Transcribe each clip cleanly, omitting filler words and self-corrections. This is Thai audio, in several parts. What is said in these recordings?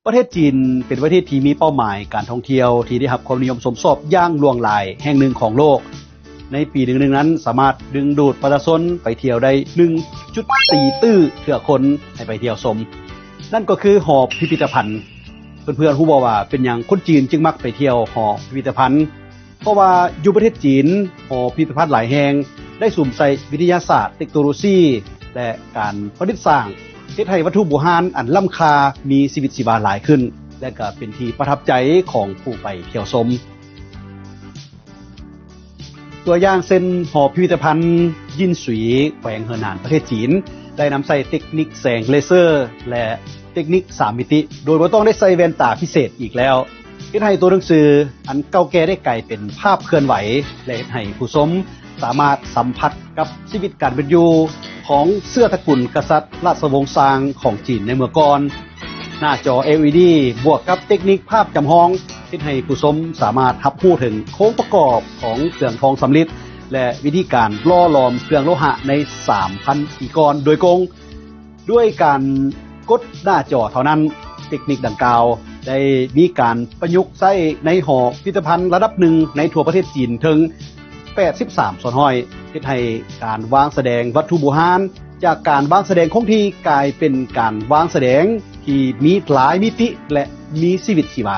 ประเทศจีนเป็นประเทศที่มีเป้าหมายการท่องเที่ยวที่ได้รับความนิยมสมชอบอย่างล่วงหลายแห่งหนึ่งของโลกในปีหนึ่งนั้นสามารถดึงดูดประชาชนไปเที่ยวได้ 1.4 ตื้อเถื่อคนให้ไปเที่ยวชมนั่นก็คือหอพิพิธภัณฑ์เพื่อนๆฮู้บ่ว่าเป็นหยังคนจีนจึงมักไปเที่ยวหอพิพิธภัณฑ์เพราะว่าอยู่ประเทศจีนหอพิพิธภัณฑ์หลายแห่งได้สุ่มใส่วิทยาศาสตร์เทคโนโลยีและการประดิษฐ์สร้างเฮ็ดให้วัตถุโบราณอันล้ำค่ามีชีวิตชีวาหลายขึ้นและก็เป็นที่ประทับใจของผู้ไปเที่ยวชมตัวอย่างเช่นหอพิพิธภัณฑ์ยินสุยแขวงเหอหนานประเทศจีนได้นำใช้เทคนิคแสงเลเซอร์และเทคนิค3มิติโดยบ่ต้องได้ใส่แว่นตาพิเศษอีกแล้วเฮ็ดให้ตัวหนังสืออันเก่าแก่ได้กลายเป็นภาพเคลื่อนไหวและเฮ็ดให้ผู้ชมสามารถสัมผัสกับชีวิตการเป็นอยู่ของเสื้อตระกูลกษัตริย์ราชวงศ์ซางของจีนในเมื่อก่อนหน้าจอ LED บวกกับเทคนิคภาพจำลองเฮ็ดให้ผู้ชมสามารถรับรู้ถึงโครงประกอบของเครื่องทองสำริดและวิธีการหล่อหลอมเครื่องโลหะใน 3,000 ปีก่อนโดยกงด้วยการกดหน้าจอเท่านั้นเทคนิคดังกล่าวได้มีการประยุกต์ใช้ในหอพิพิธภัณฑ์ระดับหนึ่งในทั่วประเทศจีนถึง83ส่วนห้อยเฮ็ดให้การวางแสดงวัตถุโบราณจากการวางแสดงคงที่กลายเป็นการวางแสดงที่มีหลายมิติและมีชีวิตชีวา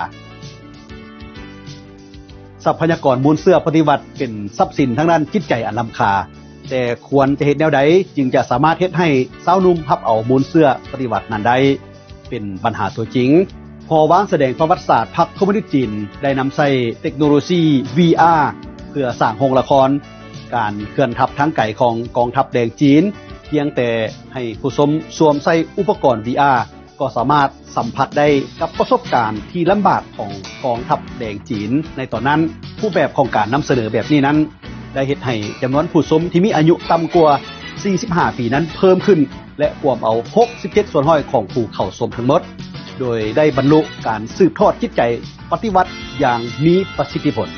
ทรัพยากรมูลเสื้อปฏิวัติเป็นทรัพย์สินทางด้านจิตใจอันล้ำค่าแต่ควรจะเฮ็ดแนวใดจึงจะสามารถเฮ็ดให้สาวหนุ่มรับเอามูลเสื้อปฏิวัตินั้นได้เป็นปัญหาตัวจริงพอวางแสดงประวัติศาสตร์พรรคคอมมิวนิสต์จีนได้นำใช้เทคโนโลยี VR เพื่อสร้างโรงละครการเคลื่อนทัพทางไกลของกองทัพแดงจีนเพียงแต่ให้ผู้ชมสวมใส่อุปกรณ์ VR ก็สามารถสัมผัสได้กับประสบการณ์ที่ลำบากของกองทัพแดงจีนในตอนนั้นผู้แบบของการนำเสนอแบบนี้นั้นได้เฮ็ดให้จำนวนผู้ชมที่มีอายุต่ำกว่า45ปีนั้นเพิ่มขึ้นและรวมเอา67ส่วนห้อยของผู้เข้าชมทั้งหมดโดยได้บรรลุการสืบทอดจิตใจปฏิวัติอย่างมีประสิทธิผล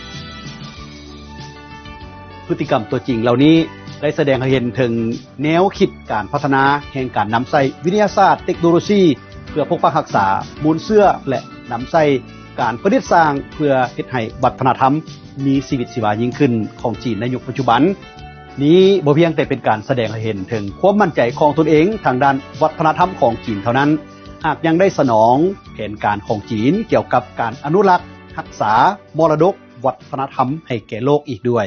พฤติกรรมตัวจริงเหล่านี้ได้แสดงให้เห็นถึงแนวคิดการพัฒนาแห่งการนำใช้วิทยาศาสตร์เทคโนโลยีเพื่อปกปักรักษามูลเสื้อและนำใช้การประดิษฐ์สร้างเพื่อเฮ็ดให้วัฒนธรรมมีชีวิตชีวายิ่งขึ้นของจีนในยุคปัจจุบันนี้บ่เพียงแต่เป็นการแสดงให้เห็นถึงความมั่นใจของตนเองทางด้านวัฒนธรรมของจีนเท่านั้นหากยังได้สนองแผนการของจีนเกี่ยวกับการอนุรักษ์รักษามรดกวัฒนธรรมให้แก่โลกอีกด้วย